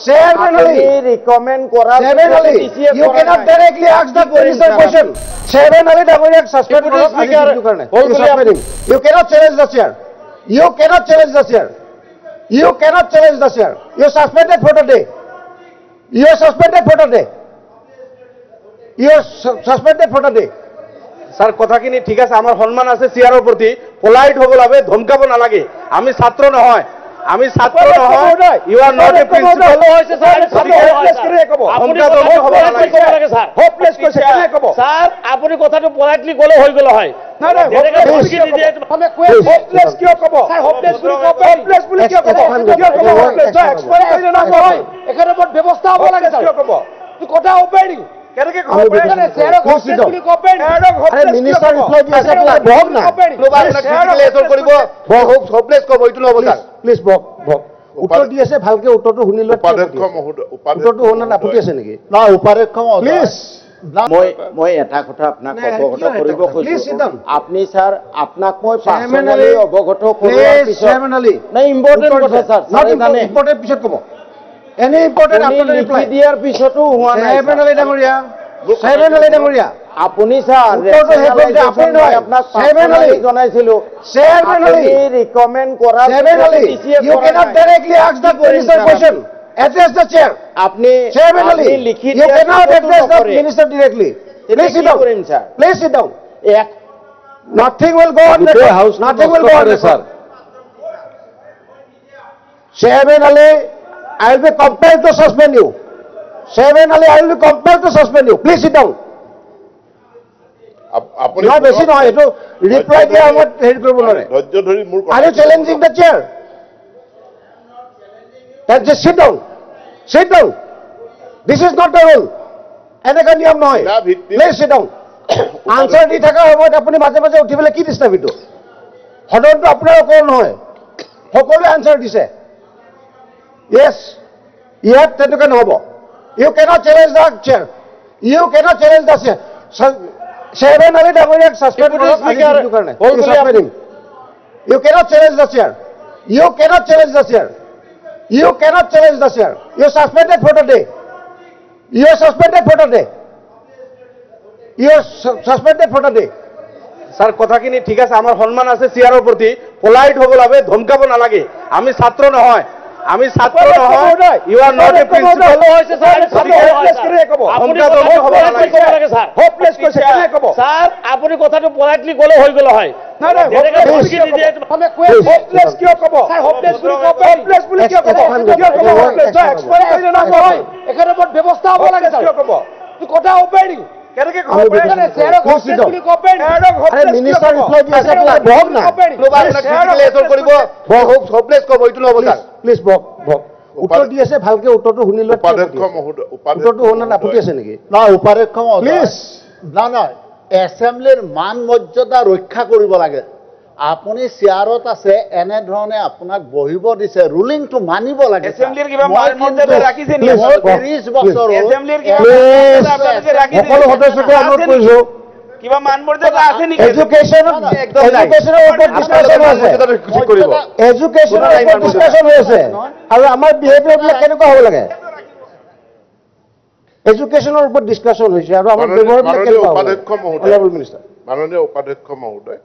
Chairman Ali, recommend kora Chairman Ali, you cannot directly ask the minister question. Chairman Ali, Dagoyak suspend Deputy Speaker, You cannot challenge the chair. You cannot challenge the chair. You cannot challenge the chair. You are suspended for the day. You are suspended for the day. You are suspended for the day. Sir কথাখিনি ঠিক আছে আমার সম্মান আছে চেয়ারের প্রতি polite হব লাগে ধমকাবো না লাগে আমি ছাত্র নহয় আমি ছাত্র নহয় you are not a principal হইছে স্যার হোপলেস করে কব ধমকাবো হব না লাগে স্যার হোপলেস কইছে কেনে কব স্যার আপনি কথাটো পোলাইটলি গলে হই গেল হয় না না আমি হোপলেস কিয় কব স্যার হোপলেস বুলি কব হোপলেস বুলি কিয় কব কিয় কব হোপলেস এক্সপ্লেইন কৰিলে না হয় এখানে বহুত ব্যৱস্থা হ'ব লাগে স্যাৰ কিয় কব তুই কথা ওপেনিং কেনেকে কব মানে চেয়াৰক হোপলেস বুলি কব আৰে মিনিষ্টাৰ ৰিপ্লাই দি আছে আপুনি বহক না গ্লোবাল ক্ৰিটিকেলেশন কৰিব হোপলেস কব ইটো লব স্যাৰ প্লিজ বক বক উত্তৰ দি আছে ভালকে উত্তৰটো শুনি লওক উত্তৰটো শুনা নাপুতি আছে নেকি না উপাধ্যক্ষ প্লিজ মই এটা কথা আপোনাক অৱগত কৰিব খুজিছো আপুনি স্যাৰ আপোনাক মই পাৰ্সোনালি অৱগত কৰাৰ পিছত চেয়াৰম্যান আলী নাই ইম্পৰ্টেন্ট কথা স্যাৰ ইম্পৰ্টেন্ট পিছত ক'ব এনি ইম্পৰ্টেন্ট আফটাৰ ৰিপ্লাই দিয়াৰ পিছতো হোৱা নাই চেয়াৰম্যান আলী ডাঙৰীয়া চেয়াৰম্যান আলী ডাঙৰীয়া আপুনি স্যাৰ আপুনি নহয় আপোনাক চেয়াৰম্যান আলী জনাইছিলো চেয়াৰম্যান আলী ৰিকমেন্ড কৰা chairman Ali you cannot directly ask the minister question address the chair আপনি চেয়ারম্যান আলী লিখি you cannot address the minister directly please sit down please sit down nothing will go on record nothing will go on record Chairman Ali I will be compelled to suspend you Chairman Ali I will be compelled to suspend you please sit down আপুনি নহয় বেছি নহয় এটো reply দিয়া সময়ত হেৰি কৰিব নোৱাৰে ধৈৰ্য ধৰি মোৰ Are you challenging the chair? Then just sit down. Sit down. This is not the rule. এনেকা নিয়ম নহয় Please sit down. আনসাৰ দি থকা সময়ত আপুনি মাজে মাজে উঠি পেলাই কি দিছে ভিডিঅ সদনটো আপোনাৰ অকল নহয় সকলোৱে আনসাৰ দিছে Yes. ইয়াত তেনেকুৱা নহব You cannot challenge the chair. You cannot challenge the chair. Chairman Ali ডাঙৰীয়াক suspend কৰক আজিৰ কাৰণে You cannot challenge the chair. You cannot challenge the chair. You cannot challenge the chair. You are suspended for the day. You are suspended for the day. You are suspended for the day. Sir কথাখিনি ঠিক আছে আমার সম্মান আছে চেয়ারের প্রতি polite হব লাগে ধমকাবো না লাগে আমি ছাত্র নহয় আমি ছাত্র নহয় you are not a principal হইছে স্যার হোপলেস করে কব ধমকাবো হব না লাগে স্যার হোপলেস কইছে কেনে কব স্যার আপনি কথাটো পোলাইটলি গলে হই গেল হয় না না হোপলেস কিয় কব স্যার হোপলেস বুলি কব হোপলেস বুলি কিয় কব কিয় কব হোপলেস এক্সপ্লেইন কৰিলে না হয় এখানে বহুত ব্যৱস্থা হ'ব লাগে স্যাৰ কিয় কব তুই কথা ওপেনিং কেনেকে কব মানে চেয়াৰক হোপলেস বুলি কব আৰে মিনিষ্টাৰ ৰিপ্লাই দি আছে আপুনি বহক না গ্লোবাল ক্ৰিটিকেলেশন কৰিব হোপলেস কব ইটো লব স্যাৰ প্লিজ বক বক উত্তৰ দি আছে ভালকে উত্তৰটো শুনি লওক উপাধ্যক্ষ মহোদয় উত্তৰটো শুনা নাপুতি আছে নেকি না উপাধ্যক্ষ প্লিজ না না এছেম্বলিৰ মান মৰ্যাদা ৰক্ষা কৰিব লাগে আপুনি চেয়াৰত আছে এনে ধৰণে আপোনাক বহিব দিছে ৰুলিংটো মানিব লাগে এছেম্বলিৰ কিবা মান মৰ্যাদা ৰাখিছে নি 30 বছৰ এছেম্বলিৰ কিবা আপোনালোকে ৰাখিছে সকলো সদস্যকে অনুৰোধ কৰিছো কিবা মান মৰ্যাদা আছে নেকি এডুকেশ্যনৰ ওপৰত ডিসকাশন আছে ঠিক কৰিব এডুকেশ্যনৰ ওপৰত ডিসকাশন হৈ আছে আৰু আমাৰ বিহেভিয়াৰবিলাক কেনেকুৱা হ'ব লাগে এডুকেশ্যনৰ ওপৰত ডিসকাশন হৈছে আৰু আমাৰ ব্যৱহাৰবিলাক কেনেকুৱা হ'ব লাগে উপাধ্যক্ষ মহোদয় অনাৰেবল মিনিষ্টাৰ মাননীয় উপাধ্যক্ষ মহোদয়